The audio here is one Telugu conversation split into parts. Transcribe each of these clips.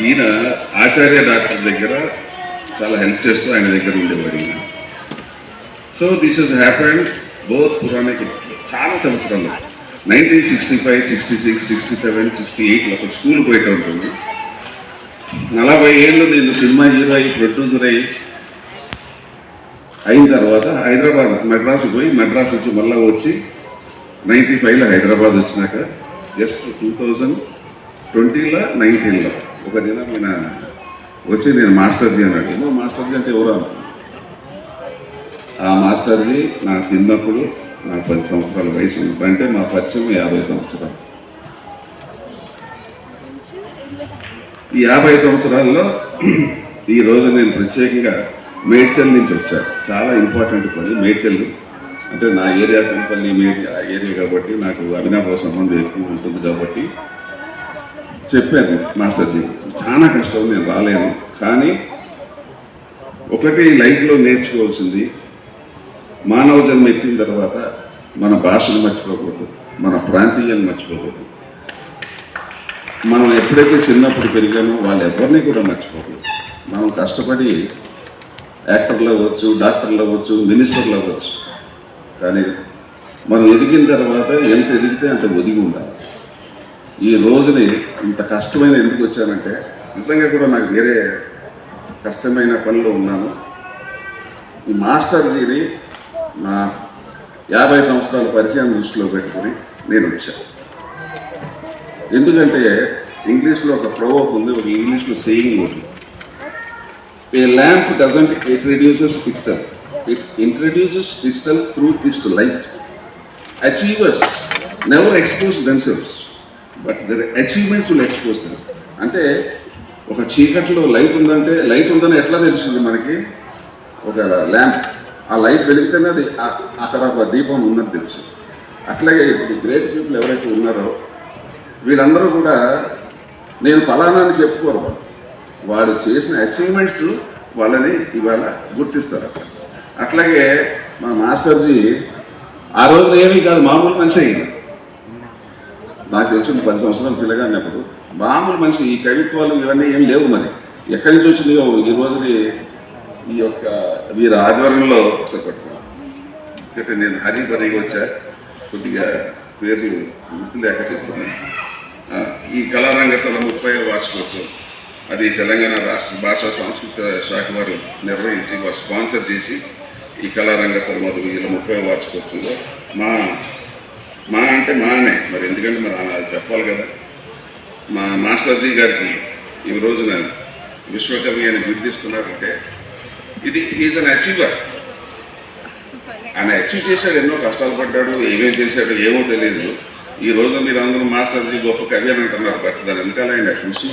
ఈయన ఆచార్య డాక్టర్ దగ్గర చాలా హెల్ప్ చేస్తూ ఆయన దగ్గర ఉండేవాడు ఈయన. So this is happened both Puranic చాలా సంవత్సరాలు 1965, 66, 67, 68 ఒక స్కూల్ పోయేట ఉంటుంది. 40 ఏళ్ళు నేను సినిమా హీరో అయ్యి ప్రొడ్యూసర్ అయిన తర్వాత హైదరాబాద్ మెడ్రాస్ పోయి మెడ్రాస్ నుంచి మళ్ళీ వచ్చి 95లో హైదరాబాద్ వచ్చినాక జస్ట్ 2020లో 19లో ఒక దినం ఆయన వచ్చి నేను మాస్టర్జీ అన్నాడు. ఏమో మాస్టర్జీ అంటే ఎవరో అనుకున్నాను. ఆ మాస్టర్జీ నా చిన్నప్పుడు నాకు 10 సంవత్సరాల వయసు ఉన్నప్పుడు, అంటే మా పరిచయం 50 సంవత్సరాలు. ఈ 50 సంవత్సరాల్లో ఈరోజు నేను ప్రత్యేకంగా మేడ్చల్ నుంచి వచ్చాను. చాలా ఇంపార్టెంట్ పని మేడ్చల్ అంటే నా ఏరియా కుంపల్లి ఏరియా కాబట్టి నాకు అవినాభావ సంబంధం ఎక్కువ ఉంటుంది కాబట్టి చెప్పాను మాస్టర్జీ చాలా కష్టం, నేను రాలేను. కానీ ఒకటి లైఫ్లో నేర్చుకోవాల్సింది, మానవ జన్మ ఎత్తిన తర్వాత మన భాషను మర్చిపోకూడదు, మన ప్రాంతీయాన్ని మర్చిపోకూడదు. మనం ఎప్పుడైతే చిన్నప్పుడు పెరిగామో వాళ్ళు ఎవరిని కూడా మర్చిపోకూడదు. మనం కష్టపడి యాక్టర్లు అవ్వచ్చు, డాక్టర్లు అవ్వచ్చు, మినిస్టర్లు అవ్వచ్చు, కానీ మనం ఎదిగిన తర్వాత ఎంత ఎదిగితే అంత ఒదిగి ఉండాలి. ఈ రోజుని ఇంత కష్టమైన ఎందుకు వచ్చానంటే నిజంగా కూడా నాకు వేరే కష్టమైన పనిలో ఉన్నాను. ఈ మాస్టర్జీని నా 50 సంవత్సరాల పరిచయం దృష్టిలో పెట్టుకుని నేను వచ్చాను. ఎందుకంటే ఇంగ్లీష్లో ఒక ప్రొవర్బ్ ఉంది, ఒక ఇంగ్లీష్లో సేయింగ్ ఉంది. A lamp doesn't introduces itself, it introduces itself through its light. Achievers never expose themselves but their achievements will expose them. అంటే ఒక చీకట్లో లైట్ ఉందంటే, లైట్ ఉందని ఎట్లా తెలుస్తుంది మనకి? ఒక ల్యాంప్, ఆ లైట్ వెలిగితేనే అది అక్కడ ఒక దీపం ఉందని తెలుసు. అట్లాగే ఇప్పుడు గ్రేట్ పీపుల్ ఎవరైతే ఉన్నారో వీళ్ళందరూ కూడా నేను ఫలానా అని చెప్పుకోరు. వాడు చేసిన అచీవ్మెంట్స్ వాళ్ళని ఇవాళ గుర్తిస్తారు. అట్లాగే మా మాస్టర్జీ ఆ రోజు ఏమీ కాదు, మామూలు మనిషి అయింది. నాకు తెలిసిన 10 సంవత్సరాల పిల్లగాడినప్పుడు మామూలు మనిషి. ఈ కవిత్వాలు ఇవన్నీ ఏం లేవు. మరి ఎక్కడి నుంచి వచ్చినాయో ఈ రోజుని ఈ యొక్క వీరి ఆధ్వర్యంలో ఒకసారి పట్టుకున్నాను. ఎందుకంటే నేను హరిబరిగా వచ్చా, కొద్దిగా పేర్లు గుర్తులేక చెప్తున్నాను. ఈ కళారంగ సభ 30వ వార్షికోత్సవం అది తెలంగాణ రాష్ట్ర భాషా సాంస్కృతిక శాఖ వారు నిర్వహించి వారు స్పాన్సర్ చేసి ఈ కళారంగ సభ వీళ్ళ 30వ వార్షికోత్సవంలో మా అంటే మానే మరి, ఎందుకంటే మరి అది చెప్పాలి కదా. మా మాస్టర్జీ గారికి ఈ రోజున విశ్వకవి అని గుర్తిస్తున్నారంటే ఇది ఈజ్ అన్ అచీవర్. ఆయన అచీవ్ చేశాడు, ఎన్నో కష్టాలు పడ్డాడు, ఏమేం చేశాడు ఏమో తెలియదు. ఈ రోజు మీరు అందరూ మాస్టర్జీ గొప్ప కవి అని అంటున్నారు, బట్ దాని వెనకాల ఆయన కృషి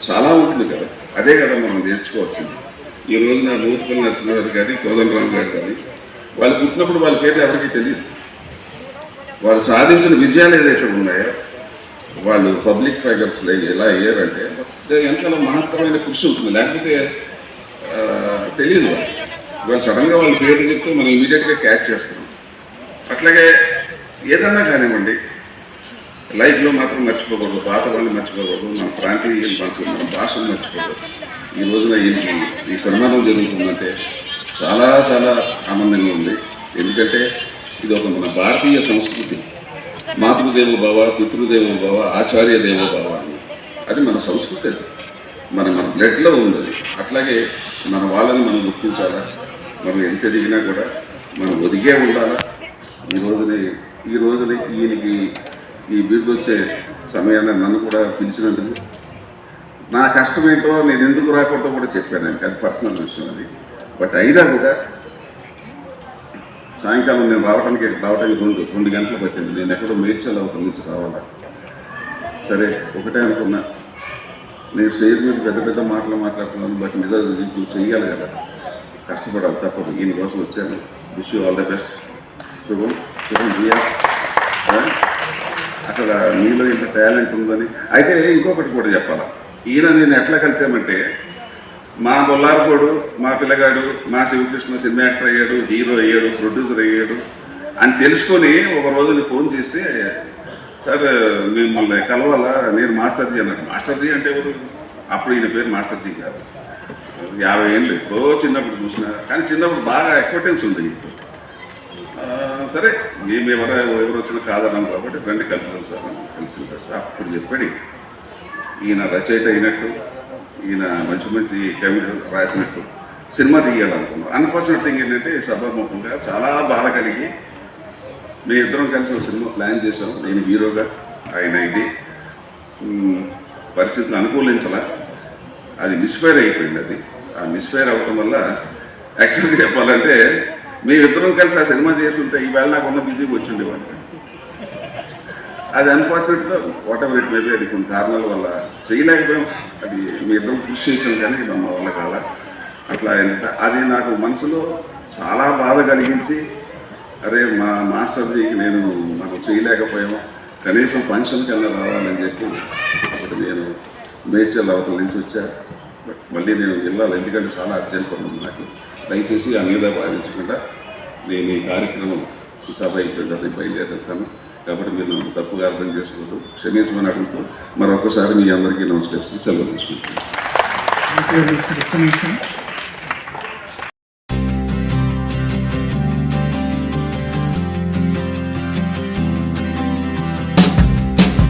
చాలా ఉంటుంది కదా. అదే కదా మనం నేర్చుకోవాల్సింది. ఈ రోజున నూతుపల్లి నరసింహారావు గారి, కోదండరామ్ గారు కానీ వాళ్ళు పుట్టినప్పుడు వాళ్ళ పేర్లు ఎవరికీ తెలియదు. వాళ్ళు సాధించిన విజయాలు ఏదైతే ఉన్నాయో, వాళ్ళు పబ్లిక్ ఫైగర్స్ ఎలా అయ్యారంటే వెనకాల మహత్తరమైన కృషి ఉంటుంది, లేకపోతే తెలియదు. వాళ్ళు సడన్గా వాళ్ళ పేర్లు చెప్తే మనం ఇమీడియట్గా క్యాచ్ చేస్తున్నాం. అట్లాగే ఏదన్నా కానివ్వండి లైఫ్లో మాత్రం మర్చిపోకూడదు, పాత వాళ్ళు మర్చిపోకూడదు, మన ప్రాంతీయ మన భాషను మర్చిపోకూడదు. ఈ రోజున ఈ సన్మానం జరుగుతుందంటే చాలా చాలా ఆనందంగా ఉంది. ఎందుకంటే ఇది ఒక మన భారతీయ సంస్కృతి. మాతృదేవో భవ, పితృదేవో భవ, ఆచార్య దేవో భవ అని అది మన సంస్కృతి. అది మన బ్లడ్లో ఉంది. అట్లాగే మన వాళ్ళని మనం గుర్తించాలా. మనం ఎంత ఎదిగినా కూడా మనం ఒదిగే ఉండాలా. ఈ రోజున ఈయనకి ఈ బిరుదు వచ్చే సమయాన్ని నన్ను కూడా పిలిచినందుకు నా కష్టం ఏంటో, నేను ఎందుకు రాకూడదో కూడా చెప్పాను. అది పర్సనల్ విషయం అది. బట్ అయినా కూడా సాయంకాలం నేను రావడానికి 2 గంటలు పట్టింది. నేను ఎక్కడో మేడ్చల్ అవతల నుంచి రావాలా. సరే ఒకటే అనుకున్నా, నేను స్టేజ్ మీద పెద్ద మాటలు మాట్లాడుతున్నాను, బట్ నిజాలు చెయ్యాలి కదా, కష్టపడాలి తప్పదు. ఈయన కోసం వచ్చాను. Wish you all the best. శుభం జియా. అసలు మీలో ఇంత టాలెంట్ ఉందని. అయితే ఇంకొకటి కూడా చెప్పాలి. ఈయన నేను ఎట్లా కలిసామంటే, మా బొల్లారపోడు మా పిల్లగాడు మా శివకృష్ణ సినిమా యాక్టర్ అయ్యాడు, హీరో అయ్యాడు, ప్రొడ్యూసర్ అయ్యాడు అని తెలుసుకొని ఒక రోజుని ఫోన్ చేసి, సార్ మిమ్మల్ని కలవాలా, నేను మాస్టర్జీ అన్నాడు. మాస్టర్జీ అంటే ఎవరు? అప్పుడు ఈయన పేరు మాస్టర్జీ గారు. 50 ఏళ్ళు ఎప్పుడో చిన్నప్పుడు చూసిన, కానీ చిన్నప్పుడు బాగా ఎక్స్పెక్టెన్స్ ఉంది. సరే మేము ఎవరు వచ్చినా కాదన్నాం కాబట్టి ఫ్రెండ్ కలుపుతాం సార్ కలిసి అప్పుడు చెప్పాడు ఈయన రచయిత అయినట్టు, ఈయన మంచి మంచి కవితలు రాసినట్టు సినిమా తీయాలనుకున్నాం. అన్ఫార్చునేట్ థింగ్ ఏంటంటే సభాముఖంగా చాలా బాధ కలిగి మేము ఇద్దరం కలిసి ఒక సినిమా ప్లాన్ చేసాం. నేను హీరోగా, ఆయన ఇది పరిస్థితులు అనుకూలించాల, అది మిస్ఫైర్ అయిపోయింది. అది ఆ మిస్ఫైర్ అవ్వటం వల్ల యాక్చువల్గా చెప్పాలంటే మేమిద్దరం కలిసి ఆ సినిమా చేసి ఉంటే ఈవేళ నాకు ఉన్న బిజీగా వచ్చి ఉండేవాళ్ళు. అది అన్ఫార్చునేట్గా వాట్ ఎవర్ ఇట్ మేబీ అది కొన్ని కారణాల వల్ల చేయలేకపోయాం. అది మీ ఇద్దరం కృషి చేసాం కానీ మా వల్ల కాల అట్లా అది నాకు మనసులో చాలా బాధ కలిగించి, అరే మా మాస్టర్జీకి మనం చేయలేకపోయాము, కనీసం ఫంక్షన్కి వెళ్ళి రావాలని చెప్పి అప్పుడు నేను మేడ్చల్ అవతల నుంచి వచ్చా. మళ్ళీ నేను వెళ్ళాలి, ఎందుకంటే చాలా అర్జెంట్ ఉంది నాకు. దయచేసి ఆ మీద భావించకుండా నేను ఈ కార్యక్రమం ఈ సభ అయిపోయింది బయలుదేరుతాను. కాబట్టి మీరు నన్ను తప్పుగా అర్థం చేసుకోవద్దు, క్షమించమని అడుగుతూ మరొకసారి మీ అందరికీ నమస్కరిస్తూ సెలవు తీసుకుంటాను.